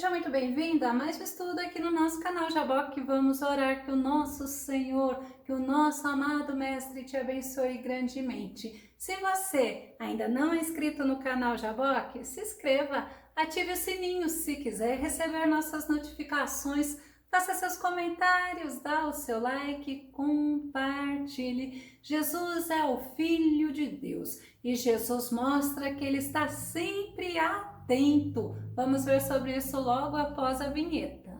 Seja muito bem-vinda a mais um estudo aqui no nosso canal Jaboque. Vamos orar que o nosso Senhor, que o nosso amado Mestre te abençoe grandemente. Se você ainda não é inscrito no canal Jaboque, se inscreva, ative o sininho se quiser receber nossas notificações, faça seus comentários, dá o seu like, compartilhe. Jesus é o Filho de Deus e Jesus mostra que Ele está sempre atento. Vamos ver sobre isso logo após a vinheta.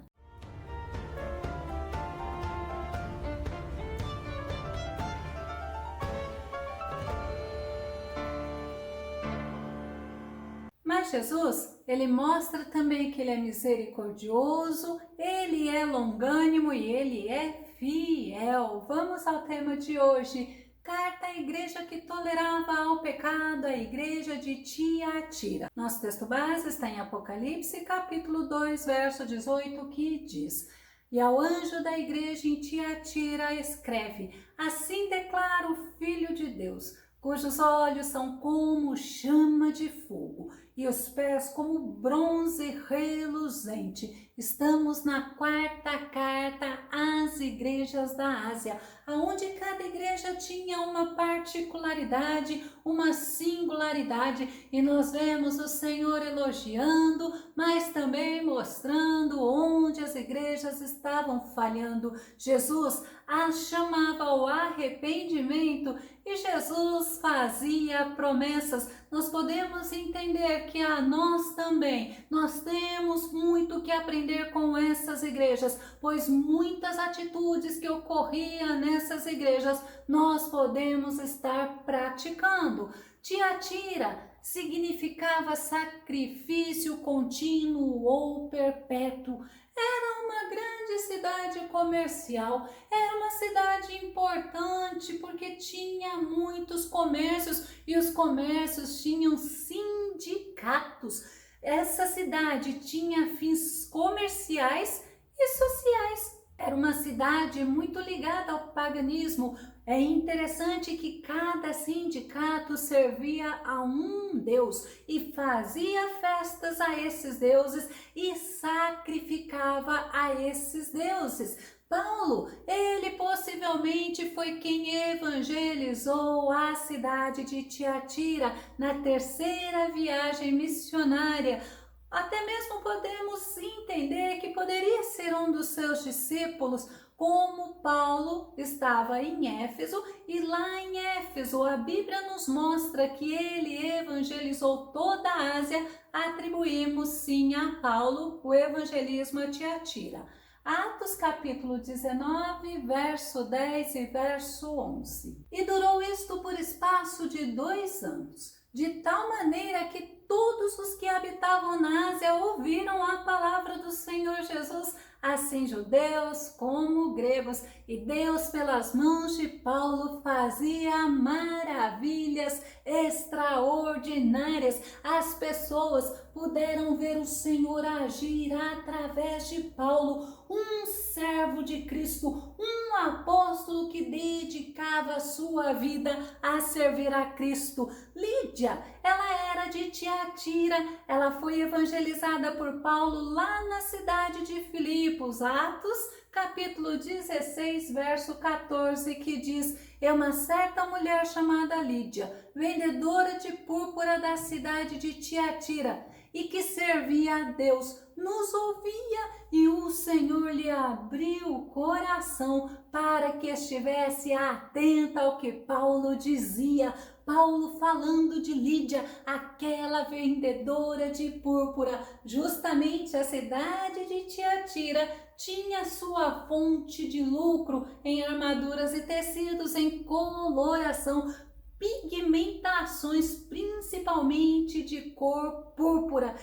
Mas Jesus, ele mostra também que ele é misericordioso, ele é longânimo e ele é fiel. Vamos ao tema de hoje. Carta à igreja que tolerava o pecado, a igreja de Tiatira. Nosso texto base está em Apocalipse, capítulo 2, verso 18, que diz: E ao anjo da igreja em Tiatira escreve: Assim declara o Filho de Deus, cujos olhos são como chama de fogo e os pés como bronze reluzente. Estamos na quarta carta às igrejas da Ásia, onde cada igreja tinha uma particularidade, uma singularidade, e nós vemos o Senhor elogiando, mas também mostrando onde as igrejas estavam falhando. Jesus as chamava ao arrependimento e Jesus fazia promessas. Nós podemos entender que a nós também, nós temos muito que aprender com essas igrejas, pois muitas atitudes que ocorriam nessas igrejas, nós podemos estar praticando. Tiatira significava sacrifício contínuo ou perpétuo. Era uma grande cidade comercial, era uma cidade importante porque tinha muitos comércios e os comércios tinham sindicatos. Essa cidade tinha fins comerciais e sociais. Era uma cidade muito ligada ao paganismo. É interessante que cada sindicato servia a um deus e fazia festas a esses deuses e sacrificava a esses deuses. Paulo, ele possivelmente foi quem evangelizou a cidade de Tiatira na terceira viagem missionária. Até mesmo podemos entender que poderia ser um dos seus discípulos, como Paulo estava em Éfeso, e lá em Éfeso a Bíblia nos mostra que ele evangelizou toda a Ásia. Atribuímos sim a Paulo o evangelismo a Tiatira. Atos capítulo 19, verso 10 e verso 11. E durou isto por espaço de 2 anos, de tal maneira que todos os que habitavam na Ásia ouviram a palavra do Senhor Jesus, assim judeus como gregos, e Deus pelas mãos de Paulo fazia maravilhas extraordinárias. As pessoas puderam ver o Senhor agir através de Paulo, um servo de Cristo, um apóstolo que dedicava a sua vida a servir a Cristo. Lídia, ela era de Tiatira, ela foi evangelizada por Paulo lá na cidade de Filipos. Atos capítulo 16, verso 14, que diz: E uma certa mulher chamada Lídia, vendedora de púrpura da cidade de Tiatira, e que servia a Deus, nos ouvia, e o Senhor lhe abriu o coração para que estivesse atenta ao que Paulo dizia. Paulo falando de Lídia, aquela vendedora de púrpura. Justamente a cidade de Tiatira tinha sua fonte de lucro em armaduras e tecidos, em coloração, pigmentações, principalmente de cor púrpura.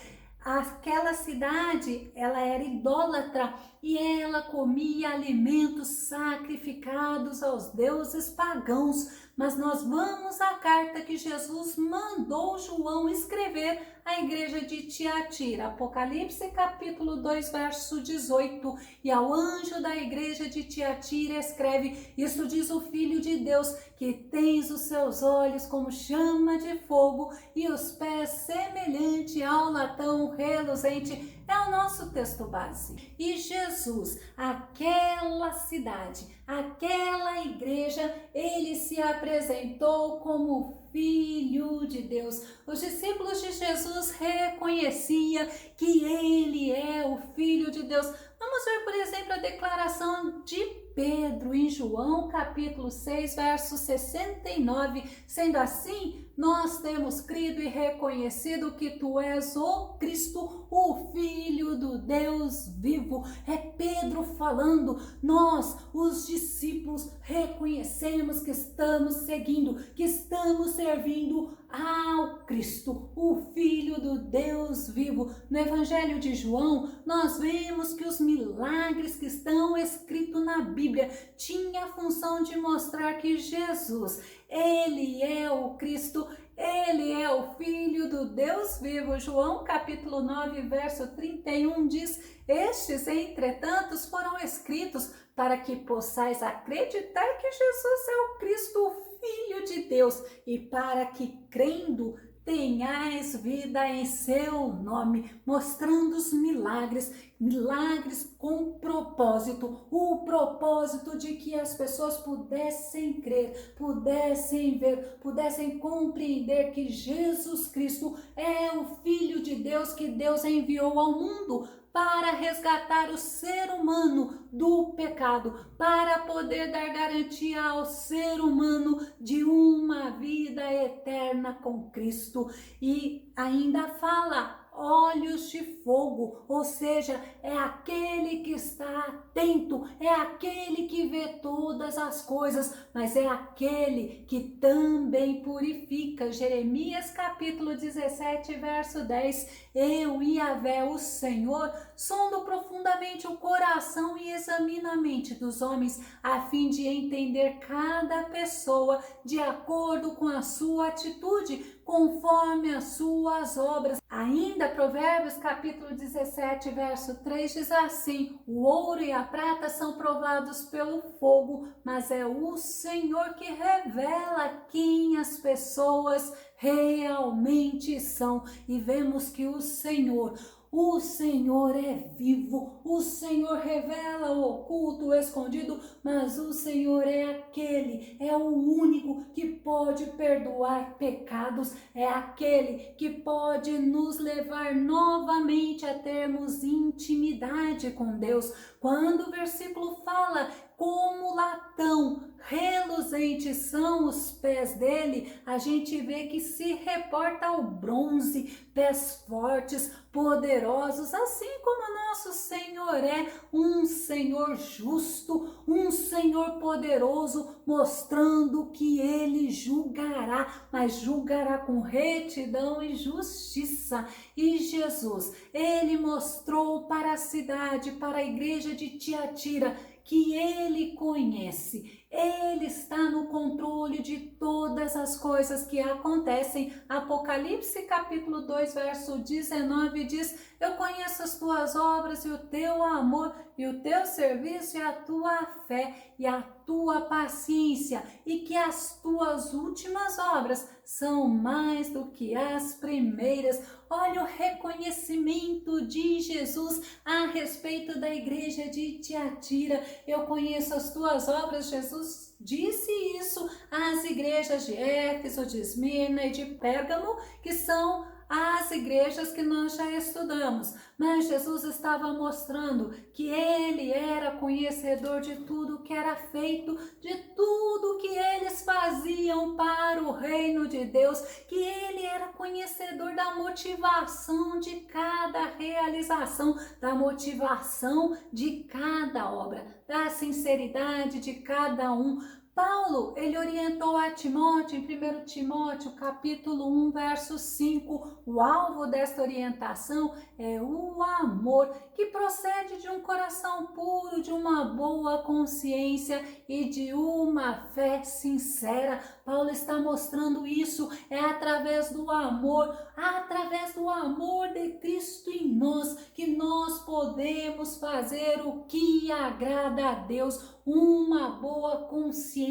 Aquela cidade, ela era idólatra e ela comia alimentos sacrificados aos deuses pagãos. Mas nós vamos à carta que Jesus mandou João escrever à igreja de Tiatira. Apocalipse capítulo 2, verso 18. E ao anjo da igreja de Tiatira escreve: Isto diz o Filho de Deus, que tens os seus olhos como chama de fogo e os pés semelhante ao latão reluzente. é o nosso texto base. E Jesus, aquela cidade, aquela igreja, ele se apresentou como Filho de Deus. Os discípulos de Jesus reconheciam que ele é o Filho de Deus. Vamos ver, por exemplo, a declaração de Pedro em João capítulo 6, verso 69. Sendo assim, nós temos crido e reconhecido que tu és o Cristo, o Filho do Deus vivo. É Pedro falando. Nós, os discípulos, reconhecemos que estamos seguindo, que estamos servindo ao Cristo, o Filho do Deus vivo. No Evangelho de João, nós vemos que os milagres que estão escritos na Bíblia tinham a função de mostrar que Jesus, ele é o Cristo, ele é o Filho do Deus vivo. João capítulo 9, verso 31 diz: estes, entretanto, foram escritos para que possais acreditar que Jesus é o Cristo, o Filho de Deus, e para que, crendo, tenhais vida em seu nome, mostrando os milagres com propósito, o propósito de que as pessoas pudessem crer, pudessem ver, pudessem compreender que Jesus Cristo é o Filho de Deus que Deus enviou ao mundo para resgatar o ser humano do pecado, para poder dar garantia ao ser humano de uma vida eterna com Cristo. E ainda fala olhos de fogo, ou seja, é aquele que está atento, é aquele que vê todas as coisas, mas é aquele que também purifica. Jeremias capítulo 17, verso 10, eu, Yahvé, o Senhor, sondo profundamente o coração e examino a mente dos homens, a fim de entender cada pessoa de acordo com a sua atitude, conforme as suas obras. Ainda Provérbios capítulo 17, verso 3 diz assim: o ouro e a prata são provados pelo fogo, mas é o Senhor que revela quem as pessoas realmente são. E vemos que o Senhor é vivo, o Senhor revela o oculto, o escondido, mas o Senhor é aquele, é o único que pode perdoar pecados, é aquele que pode nos levar novamente a termos intimidade com Deus. Quando o versículo fala como latão reluzentes são os pés dele, a gente vê que se reporta ao bronze, pés fortes, poderosos, assim como nosso Senhor é um Senhor justo, um Senhor poderoso, mostrando que ele julgará, mas julgará com retidão e justiça. E Jesus, ele mostrou para a cidade, para a igreja de Tiatira, que ele conhece, ele está no controle de todas as coisas que acontecem. Apocalipse capítulo 2, verso 19 diz: eu conheço as tuas obras e o teu amor e o teu serviço e a tua fé e a tua paciência, e que as tuas últimas obras são mais do que as primeiras. Olha o reconhecimento de Jesus a respeito da igreja de Tiatira. Eu conheço as tuas obras. Jesus disse isso às igrejas de Éfeso, de Esmirna e de Pérgamo, que são as igrejas que nós já estudamos. Mas Jesus estava mostrando que ele era conhecedor de tudo que era feito, de tudo que eles faziam para o reino de Deus, que ele era conhecedor da motivação de cada realização, da motivação de cada obra, da sinceridade de cada um. Paulo, ele orientou a Timóteo, em 1 Timóteo, capítulo 1, verso 5, o alvo desta orientação é o amor, que procede de um coração puro, de uma boa consciência e de uma fé sincera. Paulo está mostrando isso, é através do amor de Cristo em nós, que nós podemos fazer o que agrada a Deus, uma boa consciência,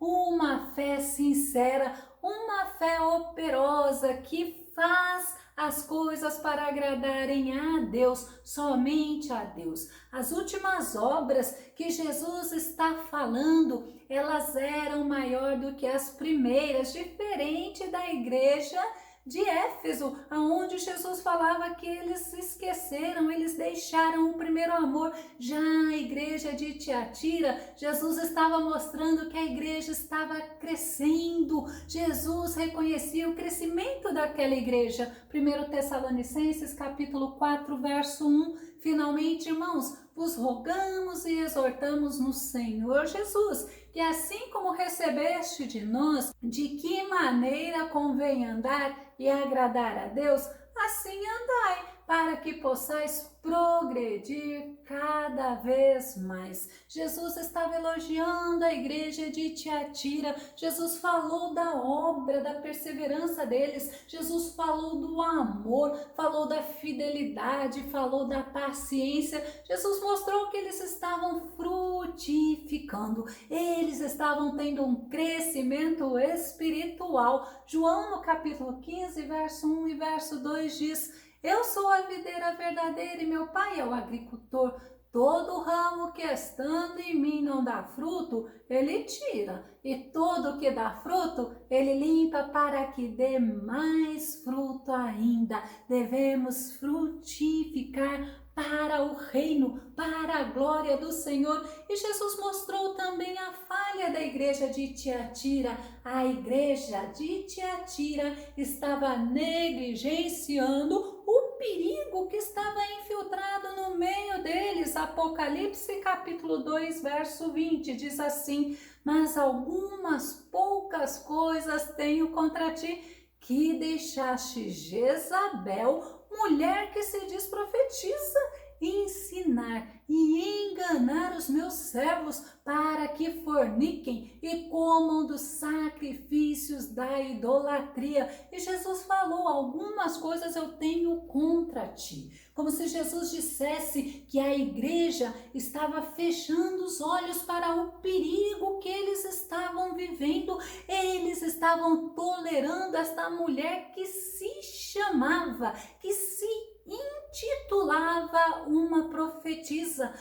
uma fé sincera, uma fé operosa que faz as coisas para agradarem a Deus, somente a Deus. As últimas obras que Jesus está falando, elas eram maior do que as primeiras, diferente da igreja de Éfeso, aonde Jesus falava que eles esqueceram, eles deixaram o primeiro amor. Já a igreja de Tiatira, Jesus estava mostrando que a igreja estava crescendo. Jesus reconhecia o crescimento daquela igreja. 1 Tessalonicenses capítulo 4, verso 1. Finalmente, irmãos, vos rogamos e exortamos no Senhor Jesus, que assim como recebeste de nós, de que maneira convém andar e agradar a Deus, assim andai, para que possais progredir cada vez mais. Jesus estava elogiando a igreja de Tiatira. Jesus falou da obra, da perseverança deles. Jesus falou do amor, falou da fidelidade, falou da paciência. Jesus mostrou que eles estavam frutificando. Eles estavam tendo um crescimento espiritual. João, no capítulo 15, verso 1 e verso 2 diz: eu sou a videira verdadeira e meu pai é o agricultor. Todo ramo que estando em mim não dá fruto, ele tira. E todo que dá fruto, ele limpa para que dê mais fruto ainda. Devemos frutificar para o reino, para a glória do Senhor. E Jesus mostrou também a falha da igreja de Tiatira. A igreja de Tiatira estava negligenciando o perigo que estava infiltrado no meio deles. Apocalipse capítulo 2, verso 20 diz assim: mas algumas poucas coisas tenho contra ti, que deixaste Jezabel, mulher que se diz profetiza, ensinar e enganar os meus servos para que forniquem e comam dos sacrifícios da idolatria. E Jesus falou: algumas coisas eu tenho contra ti. Como se Jesus dissesse que a igreja estava fechando os olhos para o perigo que eles estavam vivendo. Eles estavam tolerando esta mulher que se chamava, que se intitulava uma profetisa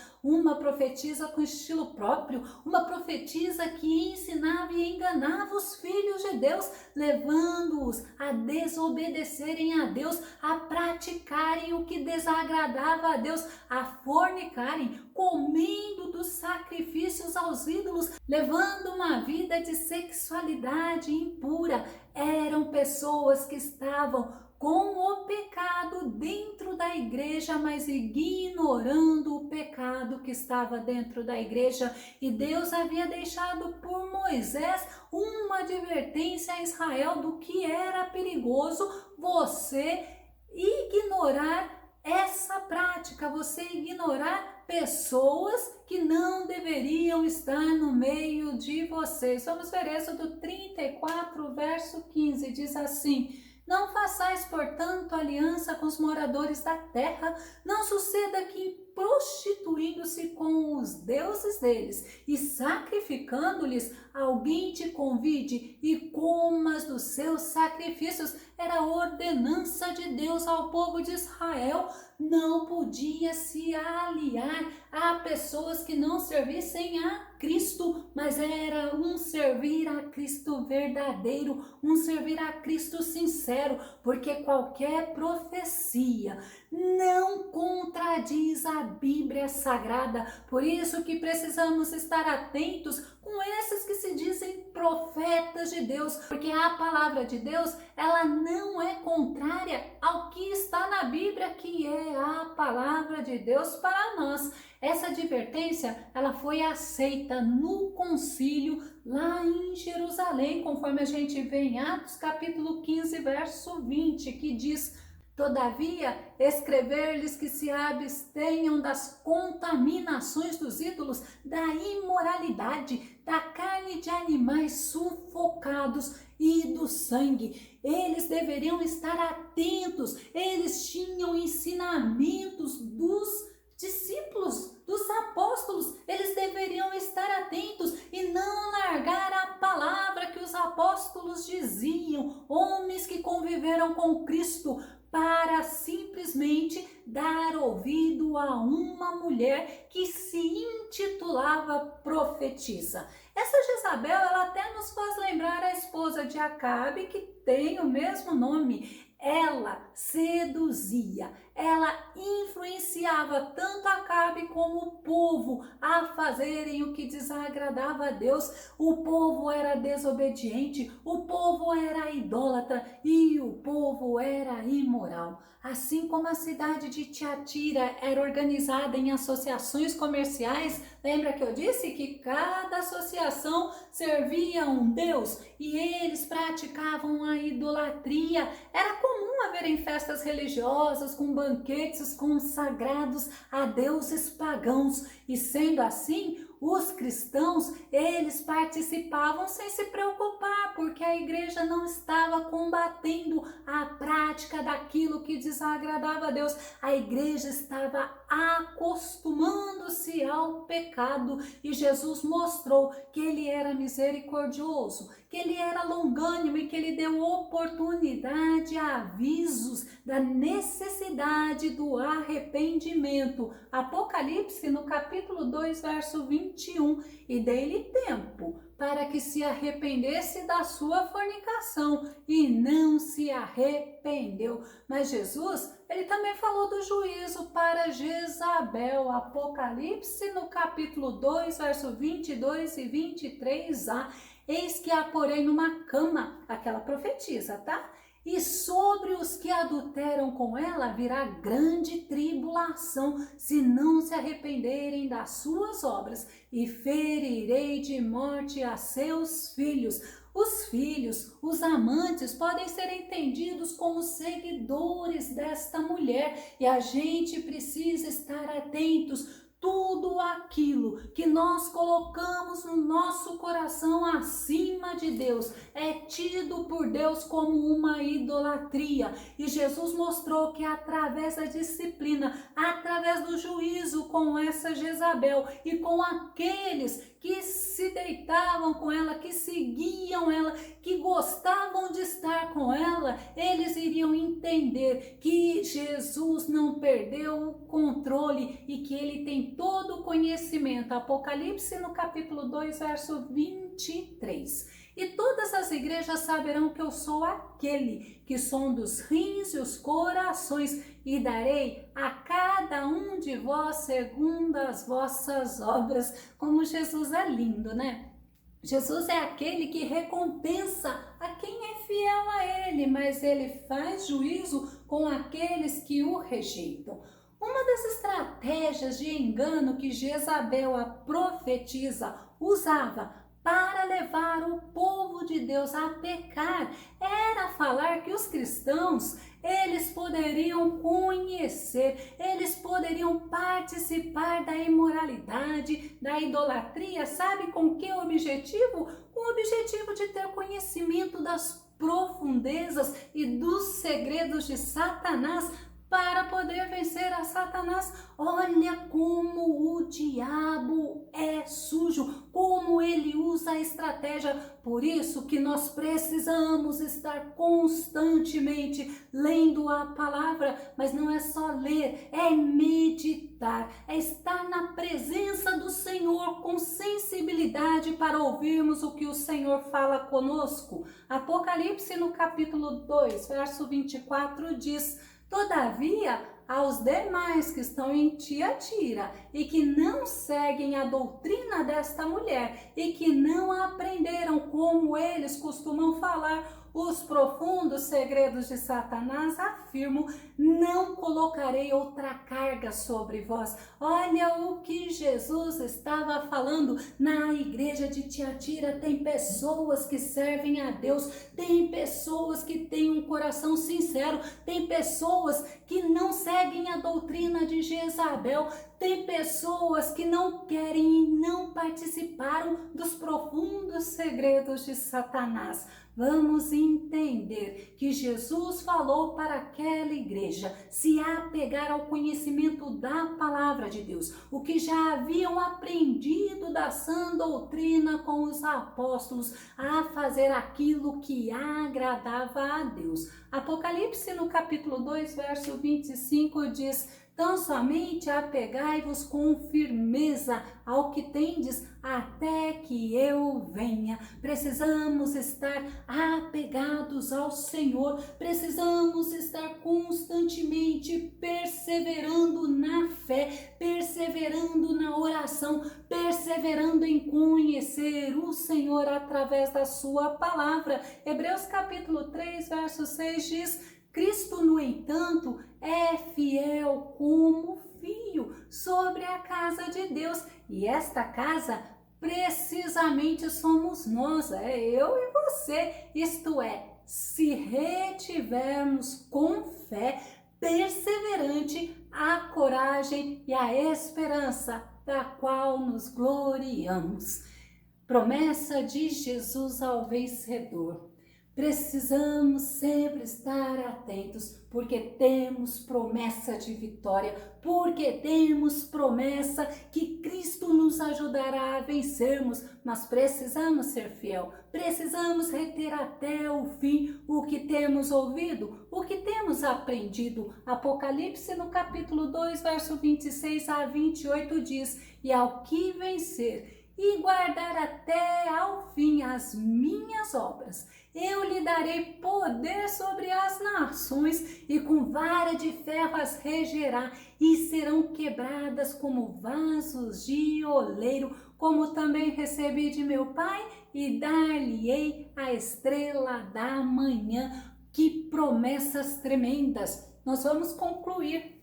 com estilo próprio, uma profetisa que ensinava e enganava os filhos de Deus, levando-os a desobedecerem a Deus, a praticarem o que desagradava a Deus, a fornicarem, comendo dos sacrifícios aos ídolos, levando uma vida de sexualidade impura. Eram pessoas que estavam com o pecado dentro da igreja, mas ignorando o pecado que estava dentro da igreja. E Deus havia deixado por Moisés uma advertência a Israel do que era perigoso você ignorar essa prática, você ignorar pessoas que não deveriam estar no meio de vocês. Vamos ver Êxodo 34, verso 15, diz assim: não façais, portanto, aliança com os moradores da terra, não suceda que, prostituindo-se com os deuses deles e sacrificando-lhes, alguém te convide e comas dos seus sacrifícios. Era a ordenança de Deus ao povo de Israel. Não podia se aliar a pessoas que não servissem a Cristo, mas era um servir a Cristo verdadeiro, um servir a Cristo sincero, porque qualquer profecia não contradiz a Bíblia Sagrada. Por isso que precisamos estar atentos com esses que se dizem profetas de Deus, porque a palavra de Deus, ela não é contrária ao que está na Bíblia, que é a palavra de Deus para nós. Essa advertência, ela foi aceita no concílio lá em Jerusalém, conforme a gente vê em Atos capítulo 15, verso 20, que diz: todavia, escrever-lhes que se abstenham das contaminações dos ídolos, da imoralidade, da carne de animais sufocados e do sangue. Eles deveriam estar atentos, eles tinham ensinamentos dos discípulos, dos apóstolos, eles deveriam estar atentos e não largar a palavra que os apóstolos diziam, homens que conviveram com Cristo, dando a uma mulher que se intitulava profetisa. Essa Jezabel, ela até nos faz lembrar a esposa de Acabe, que tem o mesmo nome. Ela seduzia, ela influenciava tanto Acabe como o povo a fazerem o que desagradava a Deus. O povo era desobediente, o povo era idólatra e o povo era imoral. Assim como a cidade de Tiatira era organizada em associações comerciais, lembra que eu disse que cada associação servia um deus e eles praticavam a idolatria? Era comum haverem festas religiosas com banquetes consagrados a deuses pagãos, e sendo assim, os cristãos, eles participavam sem se preocupar, porque a igreja não estava combatendo a prática daquilo que desagradava a Deus. A igreja estava acostumando-se ao pecado, e Jesus mostrou que ele era misericordioso, que ele era longânimo e que ele deu oportunidade, avisos da necessidade do arrependimento. Apocalipse, no capítulo 2, verso 21, e dei-lhe tempo para que se arrependesse da sua fornicação, e não se arrependeu. Mas Jesus, ele também falou do juízo para Jezabel. Apocalipse, no capítulo 2, verso 22 e 23a. Eis que a porém numa cama, aquela profetisa, tá? E sobre os que adulteram com ela virá grande tribulação, se não se arrependerem das suas obras, e ferirei de morte a seus filhos. Os filhos, os amantes, podem ser entendidos como seguidores desta mulher, e a gente precisa estar atentos. Tudo aquilo que nós colocamos no nosso coração acima de Deus é tido por Deus como uma idolatria. E Jesus mostrou que através da disciplina, através do juízo com essa Jezabel e com aqueles que se deitavam com ela, que seguiam ela, que gostavam de estar com ela, eles iriam entender que Jesus não perdeu o controle e que ele tem todo o conhecimento. Apocalipse, no capítulo 2, verso 23. E todas as igrejas saberão que eu sou aquele que sonda os rins e os corações, e darei a cada um de vós segundo as vossas obras. Como Jesus é lindo, né? Jesus é aquele que recompensa a quem é fiel a ele, mas ele faz juízo com aqueles que o rejeitam. Uma das estratégias de engano que Jezabel, a profetisa, usava para levar o povo de Deus a pecar era falar que os cristãos, eles poderiam conhecer, eles poderiam participar da imoralidade, da idolatria, sabe com que objetivo? Com o objetivo de ter conhecimento das profundezas e dos segredos de Satanás, para poder vencer a Satanás. Olha como o diabo é sujo, como ele usa a estratégia. Por isso que nós precisamos estar constantemente lendo a palavra, mas não é só ler, é meditar, é estar na presença do Senhor com sensibilidade para ouvirmos o que o Senhor fala conosco. Apocalipse, no capítulo 2, verso 24 diz: todavia, aos demais que estão em Tiatira e que não seguem a doutrina desta mulher e que não aprenderam como eles costumam falar os profundos segredos de Satanás, afirmo, não colocarei outra carga sobre vós. Olha o que Jesus estava falando. Na igreja de Tiatira tem pessoas que servem a Deus, tem pessoas que têm um coração sincero, tem pessoas que não seguem a doutrina de Jezabel, tem pessoas que não querem e não participaram dos profundos segredos de Satanás. Vamos entender que Jesus falou para aquela igreja se apegar ao conhecimento da palavra de Deus, o que já haviam aprendido da sã doutrina com os apóstolos, a fazer aquilo que agradava a Deus. Apocalipse, no capítulo 2, verso 25 diz: Tão somente apegai-vos com firmeza ao que tendes até que eu venha. Precisamos estar apegados ao Senhor, precisamos estar constantemente perseverando na fé, perseverando na oração, perseverando em conhecer o Senhor através da sua palavra. Hebreus capítulo 3, verso 6 diz: Cristo, no entanto, é fiel como filho sobre a casa de Deus, e esta casa precisamente somos nós, eu e você, isto é, se retivermos com fé, perseverante, a coragem e a esperança da qual nos gloriamos. Promessa de Jesus ao vencedor. Precisamos sempre estar atentos, porque temos promessa de vitória, porque temos promessa que Cristo nos ajudará a vencermos, mas precisamos ser fiel, precisamos reter até o fim o que temos ouvido, o que temos aprendido. Apocalipse no capítulo 2, verso 26 a 28 diz: E ao que vencer e guardar até ao fim as minhas obras, eu lhe darei poder sobre as nações, e com vara de ferro as regerá, e serão quebradas como vasos de oleiro, como também recebi de meu Pai, e dar-lhe-ei a estrela da manhã. Que promessas tremendas! Nós vamos concluir.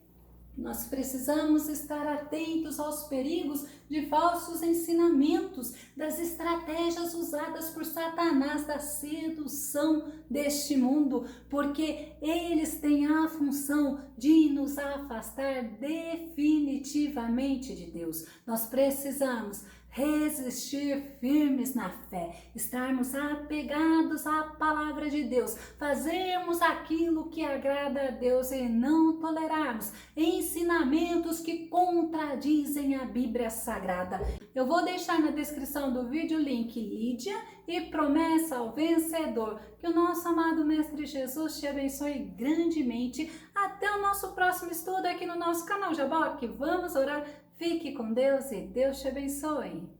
Nós precisamos estar atentos aos perigos de falsos ensinamentos, das estratégias usadas por Satanás, da sedução deste mundo, porque eles têm a função de nos afastar definitivamente de Deus. Nós precisamos resistir firmes na fé, estarmos apegados à palavra de Deus, fazermos aquilo que agrada a Deus e não tolerarmos ensinamentos que contradizem a Bíblia Sagrada. Eu vou deixar na descrição do vídeo o link Lídia e Promessa ao Vencedor. Que o nosso amado Mestre Jesus te abençoe grandemente. Até o nosso próximo estudo aqui no nosso canal Jaboque. Vamos orar. Fique com Deus e Deus te abençoe.